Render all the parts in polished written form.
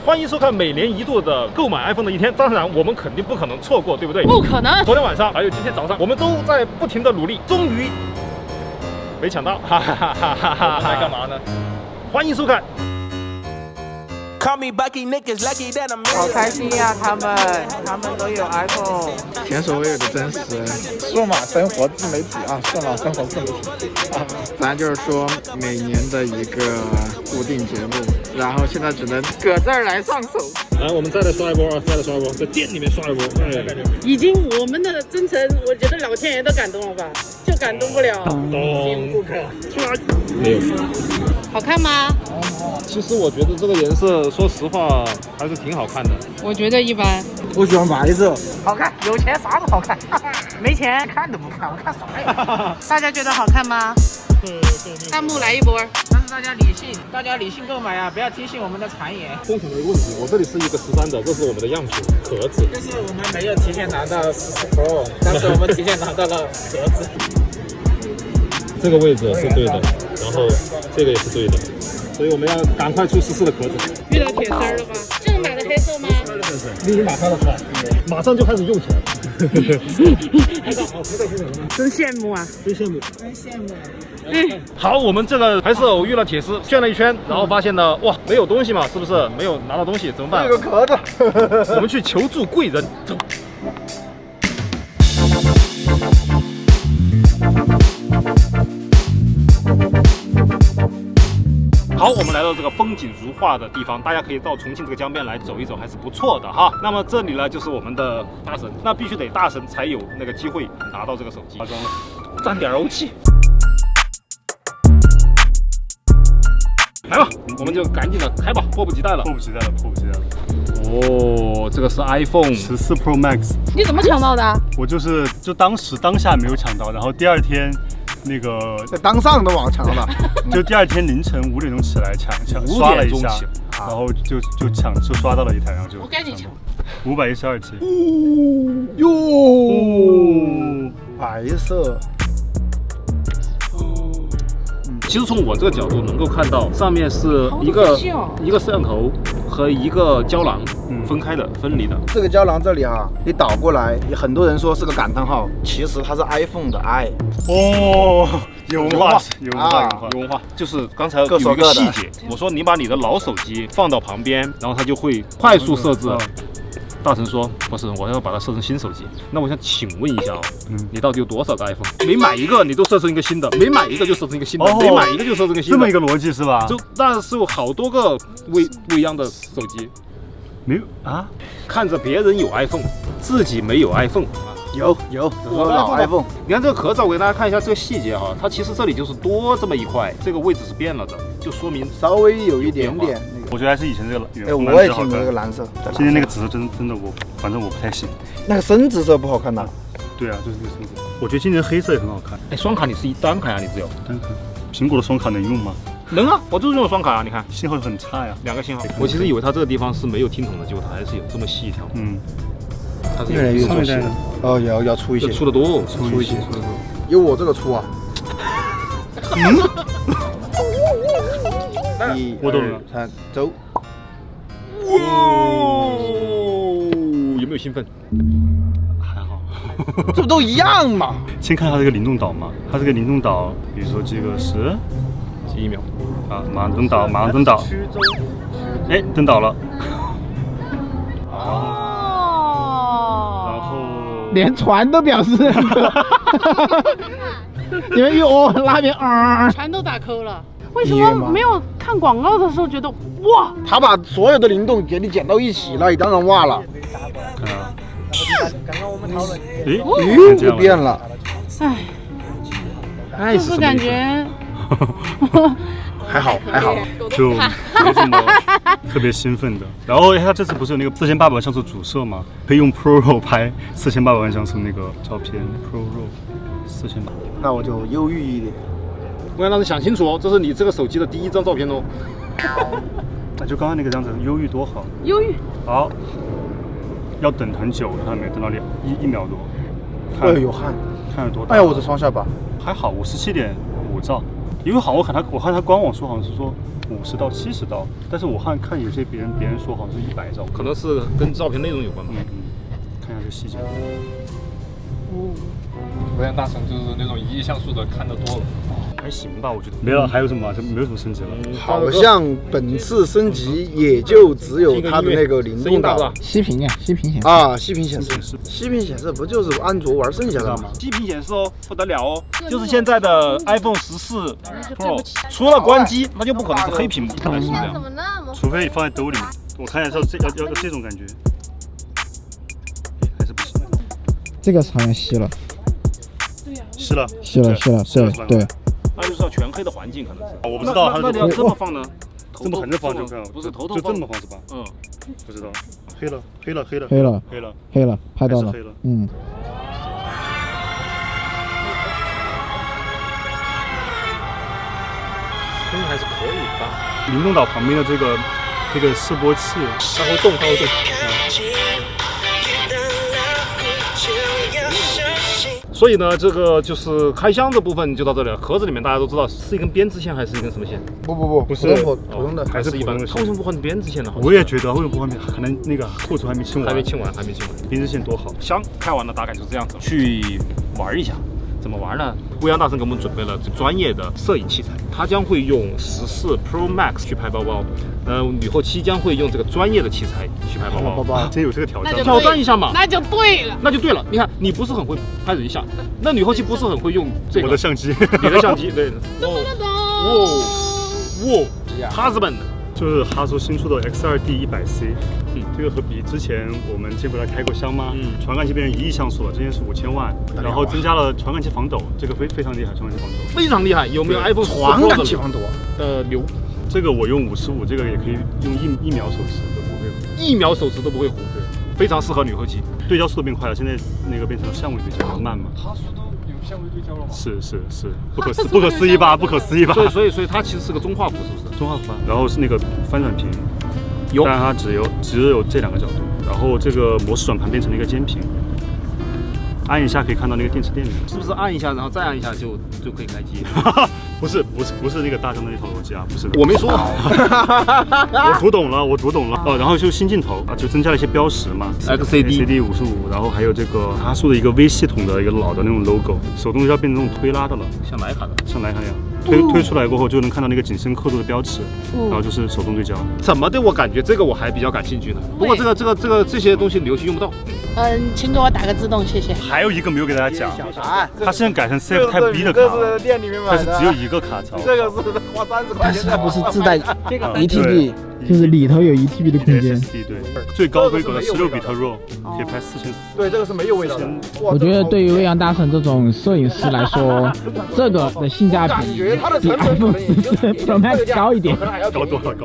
欢迎收看每年一度的购买 iPhone 的一天。当然，我们肯定不可能错过，对不对？不可能。昨天晚上还有今天早上，我们都在不停的努力，终于没抢到，哈哈哈哈哈哈！在干嘛呢？欢迎收看。好开心呀、他们都有 iPhone。前所未有的真实，数码生活自媒体啊，数码生活自媒体啊，咱就是说每年的一个固定节目，然后现在只能搁这儿来上手。来，我们再来刷一波啊！再来刷一波，在店里面刷一波。已经我们的真诚，我觉得老天爷都感动了吧？就感动不了。动不可，出来。没有。好看吗？其实我觉得这个颜色，说实话还是挺好看的。我觉得一般。我喜欢白色，好看，有钱啥都好看，没钱看都不看，我看啥呀？大家觉得好看吗？弹幕来一波。但是大家理性购买啊，不要听信我们的谗言。工程的一个问题，我这里是一个13的，这是我们的样品壳子。但是我们没有提前拿到14 Pro， 但是我们提前拿到了壳子。这个位置是对的，然后这个也是对的，所以我们要赶快出14的壳子。遇到铁丝了吧？这个买的黑色吗？你已经马上了是吧？马上就开始用起来了。真羡慕啊！真羡慕，真羡慕。好，我们这个还是偶遇了铁丝，转了一圈，然后发现呢，哇，没有东西嘛，是不是？没有拿到东西怎么办？这个壳子，我们去求助贵人。走。好，我们来到这个风景如画的地方，大家可以到重庆这个江边来走一走，还是不错的哈。那么这里呢，就是我们的大神，那必须得大神才有那个机会拿到这个手机。沾点欧气。来吧，我们就赶紧的开吧，迫不及待了。迫不及待了。哦，这个是 iPhone 14 Pro Max， 你怎么抢到的？我就当下没有抢到，然后第二天那个在当上的网抢了，就第二天凌晨5点钟起来抢刷了一下，然后就刷到了一台，然后就我赶紧抢。512G。哟，白色。其实从我这个角度能够看到，上面是一个摄像头和一个胶囊分开的、分离的。这个胶囊这里哈，你倒过来，很多人说是个感叹号，其实它是 iPhone 的 i。哦，有文化，有文化。就是刚才有一个细节，我说你把你的老手机放到旁边，然后它就会快速设置。大神说不是，我要把它设成新手机。那我想请问一下哦，你到底有多少个 iPhone？ 每买一个你都设成一个新的，每买一个就设成一个新的，每买一个就设成一个新的，这么一个逻辑是吧？就那是有好多个不一样的手机。没有啊？看着别人有 iPhone， 自己没有 iPhone。有，我的老 iPhone。你看这个壳子，我给大家看一下这个细节哈，它其实这里就是多这么一块，这个位置是变了的，就说明稍微有一点点那个。我觉得还是以前这个哎，我也挺喜欢这个蓝色。今天那个紫色真的反正我不太行。那个深紫色不好看呐。对啊，就是那个深紫。我觉得今年黑色也很好看。哎，双卡你是一单卡呀？你只有单卡？苹果的双卡能用吗？能啊，我就是用双卡啊，你看信号很差呀，2个信号。我其实以为它这个地方是没有听筒的，结果它还是有这么细一条。它是越来越粗细的。哦，要粗一些，粗得多，粗一些。有我这个粗啊。我懂了。 3走。哇，有没有兴奋？还好。这不都一样嘛？先看它这个灵动岛嘛，它这个灵动岛，比如说这个是几秒啊，马上登岛。哎，登岛了。然后连船都表示。你们那边船都打扣了。为什么没有看广告的时候觉得哇？他把所有的灵动给你剪到一起了，你当然哇了。看啊。刚刚我们讨论，就变了。哎，就是感觉还好，就没什么特别兴奋的。然后他这次不是有那个4800万像素主摄吗？可以用 ProRAW 拍4800万像素那个照片 ，ProRAW 4800。那我就忧郁一点。我要让你想清楚哦，这是你这个手机的第一张照片哦。那就刚刚那个样子，忧郁多好。忧郁。好，要等很久，看到没有？等到1秒多。哎，有汗。看了多大？哎呀，我的双下巴。还好，57.5兆。因为好像我看他官网说好像是说50到70刀，但是我看有些别人说好像是100刀，可能是跟照片内容有关吧。看一下这细节。微阳大神就是那种1亿像素的看得多了。还行吧，我觉得没了，还有什么？就没有什么升级了。好像本次升级也就只有它的那个灵动岛息屏显示啊，息屏显示，息屏显示不就是安卓玩剩下的吗？息屏显示哦，不得了哦，就是现在的 iPhone 14 Pro， 除了关机，那就不可能是黑屏，不可能是这样。除非放在兜里面，我看一下要这种感觉，还是不行。这个好像吸了，吸了，对。那就是要全黑的环境，可能是。我不知道，那你要这么放呢？这么横着放就看，不是头就这么放是吧？不知道，黑了，拍到了，声音还是可以吧。灵动岛旁边的这个示波器，它会动。所以呢，这个就是开箱的部分就到这里了。盒子里面大家都知道是一根编织线还是一根什么线？不是普通的，还是一般的。为什么不换编织线呢？我也觉得为什么不换编？可能那个扣除还没清完。编织线多好。箱开完了，大概就是这样子。去玩一下，怎么玩呢？微阳大神给我们准备了专业的摄影器材，他将会用14 Pro Max 去拍包包。吕后期将会用这个专业的器材去拍包包。真有这个挑战，挑战一下嘛？那就对了。你看，你不是很会拍人像，那吕后期不是很会用这个我的相机，你的相机对。husband 就是哈苏新出的 X2D 100C，这个和比之前我们这不是开过箱吗？传感器变成1亿像素了，之前是5000万，然后增加了传感器防抖，这个非常厉害，传感器防抖非常厉害。有没有 iPhone 传感器防抖牛？这个我用55，这个也可以用1秒手持都不会糊，1秒手持都不会糊，对，非常适合女后期。对焦速度变快了，现在那个变成了相位对焦，慢嘛。哈苏都有相位对焦了吗？是，不可思议吧？所以它其实是个中画幅，是不是？中画幅，然后是那个翻转屏，但它只有这2个角度，然后这个模式转盘变成了一个尖屏。按一下可以看到那个电池电源，是不是按一下，然后再按一下就可以开机？不是那个大疆的那套逻辑啊，不是的。我没说，我读懂了哦。然后就新镜头啊，就增加了一些标识嘛 ，XCD 55，然后还有这个哈苏的一个 V 系统的一个老的那种 logo， 手动要变成那种推拉的了，像徕卡那样。推出来过后就能看到那个景深刻度的标尺，然后就是手动对焦。怎么的？我感觉这个我还比较感兴趣的。不过这些东西你游戏用不到。请给我打个自动，谢谢。还有一个没有给大家讲，它现在改成 Safe Type B 的卡，店里面买的，但是只有1个卡槽。这个是花30块钱。但是它不是自带 1TB，就是里头有1TB 的空间。对，最高规格的16比特 RAW，可以拍4400。对，这个是没有味道的。我觉得对于微阳大神这种摄影师来说，这个的性价比比 iPhone 14 Pro Max 高一点，高多了。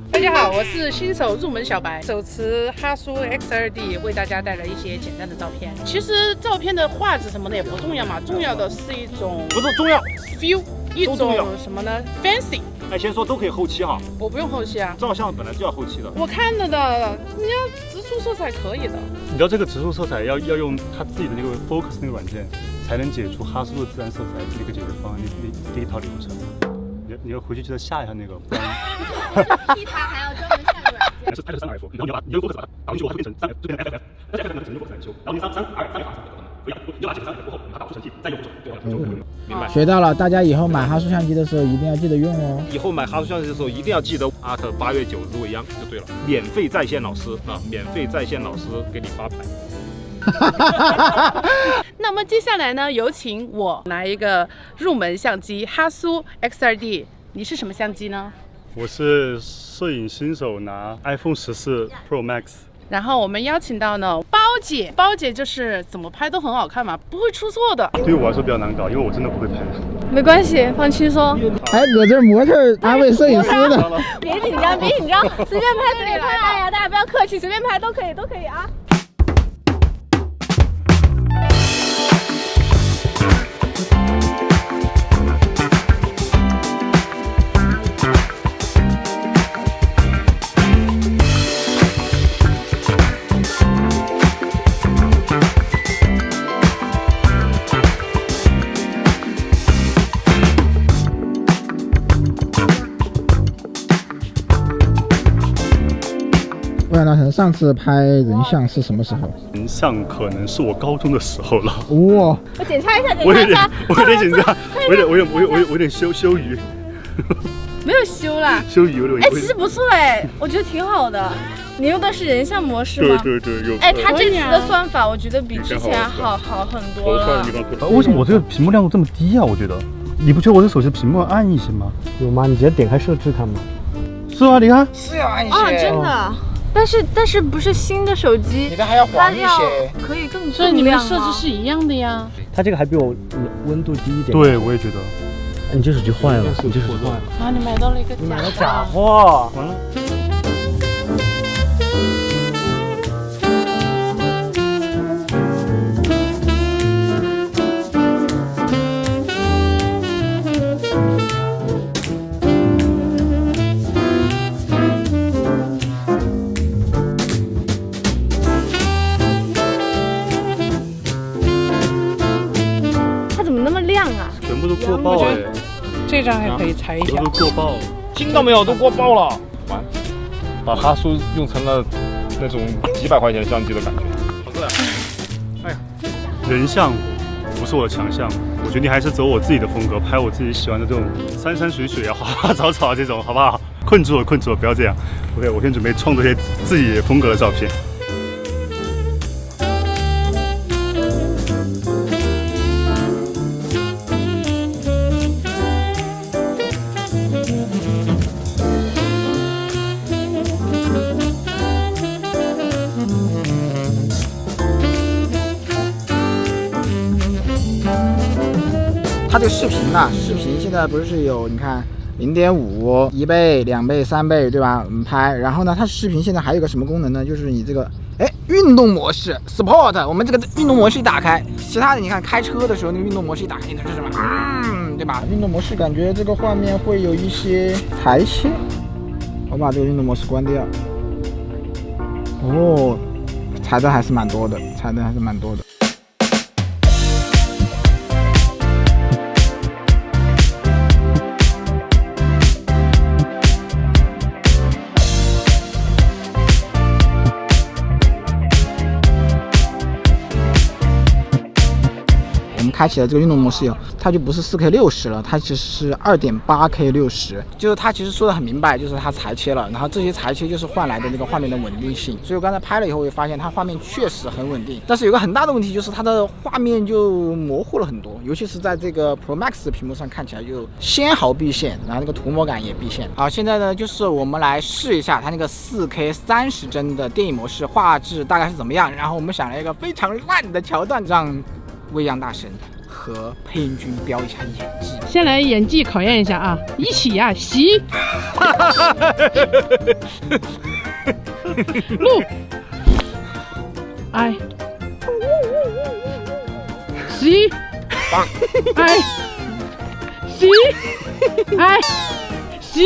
大家好，我是新手入门小白，手持哈苏 X2D 为大家带来一些简单的照片。其实照片的画质什么的也不重要嘛，重要的是一种不是重要 feel， 一种什么呢 fancy。先说都可以后期哈，我不用后期啊，照相本来就要后期的。我看了的，你要直出色彩可以的。你知道这个直出色彩要用它自己的那个 Focus 那个软件，才能解除哈苏的自然色彩这个解决方案那一套流程。你要回去记得下一下那个。P 它还要专门下个软件。是拍的3F，然后你要 Focus 把它导进去后，它会变成3F，就变成 FF， 但是 FF 呢只能用 Focus 来修，然后你3F 可以，你就把这个3F 过后，把它导出成 T， 再用 Focus， 明白？学到了，大家以后买哈苏相机的时候一定要记得用哦。以后买哈苏相机的时候一定要记得8月9日未央就对了。免费在线老师啊，免费在线老师给你发牌。那么接下来呢，有请我拿一个入门相机哈苏 X2D， 你是什么相机呢？我是摄影新手，拿 iPhone 14 Pro Max。然后我们邀请到呢包姐就是怎么拍都很好看嘛，不会出错的。对我来说比较难搞，因为我真的不会拍。没关系，放轻松。还搁这模特安慰摄影师的。别紧张，随便拍，哎呀，大家不要客气，随便拍都可以啊。欧阳大神上次拍人像是什么时候？人像可能是我高中的时候了。哇！我检查一下，我有点紧张，我有点羞于。没有修啦，羞于有点。哎，其实不错哎，我觉得挺好的。你用的是人像模式吗？对，有。哎，它这次的算法我觉得比之前好很多了。为什么我这个屏幕亮度这么低啊？我觉得，你不觉得我这手机屏幕暗一些吗？有吗？你直接点开设置看嘛。是啊，你看。是要暗一些。哦，真的。但是不是新的手机，你的还要黄一些，可以更亮吗？所以你们的设置是一样的呀。它这个还比我温度低一点。对，我也觉得。你这手机坏了，你这手机坏了。啊，你买到了一个假货。你买了假货，完了。它怎么那么亮啊？全部都过曝哎。这张还可以裁一下。都过曝，听到没有？都过曝了。完，把哈苏用成了那种几百块钱相机的感觉。好帅啊！哎呀，人像不是我的强项，我决定还是走我自己的风格，拍我自己喜欢的这种山山水水啊、花花草草这种，好不好？困住了，不要这样。OK， 我先准备创作一些自己风格的照片。它这个视频啊，视频现在不是有你看0.5、1倍、2倍、3倍，对吧？我们拍，然后呢，它视频现在还有个什么功能呢？就是你这个运动模式 Sport， 我们这个运动模式一打开，其他的你看开车的时候那个运动模式一打开，你说是什么？对吧？运动模式感觉这个画面会有一些裁切，我把这个运动模式关掉。哦，裁的还是蛮多的。开启了这个运动模式以后，它就不是4K 60了，它其实是2.8K 60，就是它其实说的很明白，就是它裁切了，然后这些裁切就是换来的那个画面的稳定性。所以我刚才拍了以后，我也发现它画面确实很稳定，但是有个很大的问题就是它的画面就模糊了很多，尤其是在这个 Pro Max 的屏幕上看起来就纤毫毕现，然后那个涂抹感也毕现。好，现在呢就是我们来试一下它那个4K 30帧的电影模式画质大概是怎么样，然后我们想了一个非常烂的桥段，让未央大神和配音君飙一下演技。先来演技考验一下啊！一起呀，洗，录，哎，洗，哎，洗，哎，洗。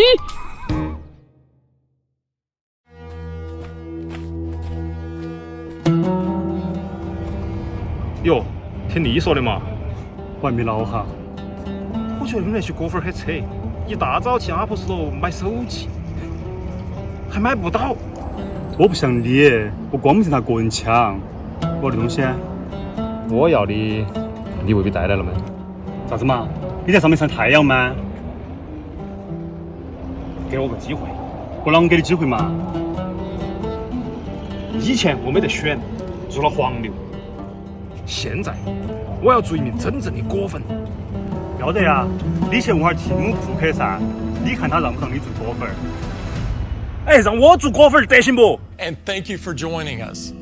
哟，听你说的嘛。外面闹哈，我觉得你们那些果粉很扯，一大早去阿普斯罗买手机，还买不到。我不像你，我光不是他个人抢，我要的东西。我要的，你未必带来了没？啥子嘛？你在上面晒太阳吗？给我个机会。我啷个给你机会嘛？以前我没得选，做了黄牛。现在我要做一名真正的果粉。要得呀，你去问下听库克噻，你看他让不让你做果粉？哎，让我做果粉得行不 And thank you for joining us.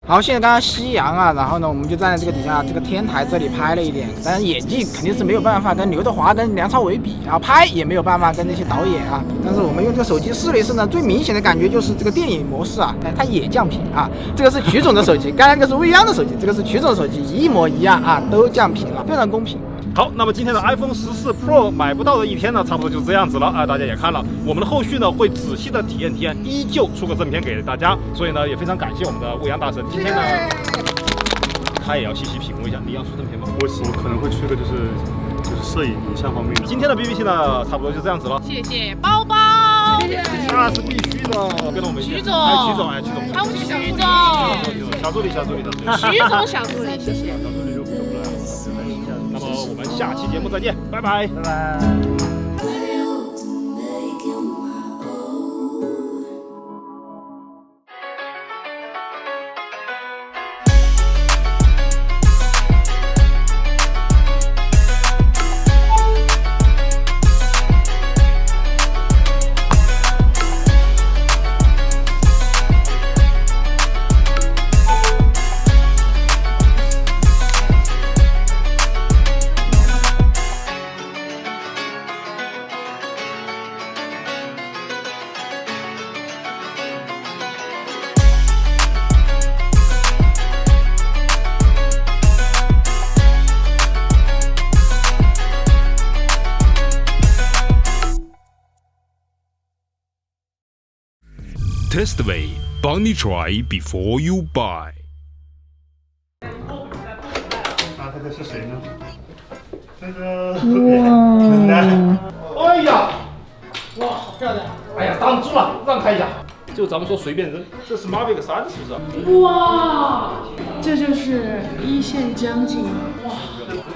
好，现在刚刚夕阳啊，然后呢，我们就站在这个底下这个天台这里拍了一点，但是演技肯定是没有办法跟刘德华跟梁朝伟比啊，拍也没有办法跟那些导演啊。但是我们用这个手机试了一试呢，最明显的感觉就是这个电影模式啊，它也降频啊。这个是曲总的手机，刚才这个是未央的手机，这个是曲总的手机，一模一样啊，都降频了，非常公平。好，那么今天的 iPhone 14 Pro 买不到的一天呢，差不多就这样子了啊！大家也看了，我们的后续呢会仔细的体验，依旧出个正片给大家。所以呢，也非常感谢我们的未央大神，今天呢，他也要细细品味一下。你要出正片吗？我可能会出个就是摄影影像方面的。今天的 PPT 呢，差不多就这样子了。谢谢包包，那是必须的，跟着我们一起。徐总，哎，徐总，哎，徐总，还有徐总，小助理，小助理的。徐总小助理，谢谢。小助理就不用了。那么我们下期节目再见，拜拜，拜拜。Testway 帮你 try before you buy。这个是谁呢？这个哇！哎呀，哇，好漂亮！哎呀，挡住了，让开一下。就咱们说随便扔，这是 Mavic 3是不是？哇，这就是一线江景哇，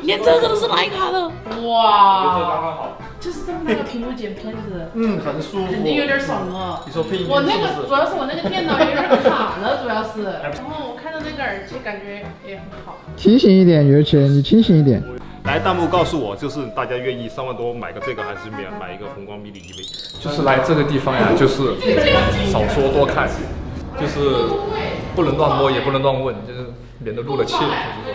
连这个都是徕卡的哇，这刚刚好。就是这么大的屏幕剪片子，很舒服，肯定有点爽了。你说配音？我那个主要是我那个电脑有点卡了，主要是。然后我看到那个耳机感觉也很好。清醒一点，尤其你清醒一点。来，弹幕告诉我，就是大家愿意3万多买个这个，还是买一个红光mini EV？就是来这个地方呀，就是少说多看，就是不能乱摸，也不能乱问，就是免得入了窃。就是说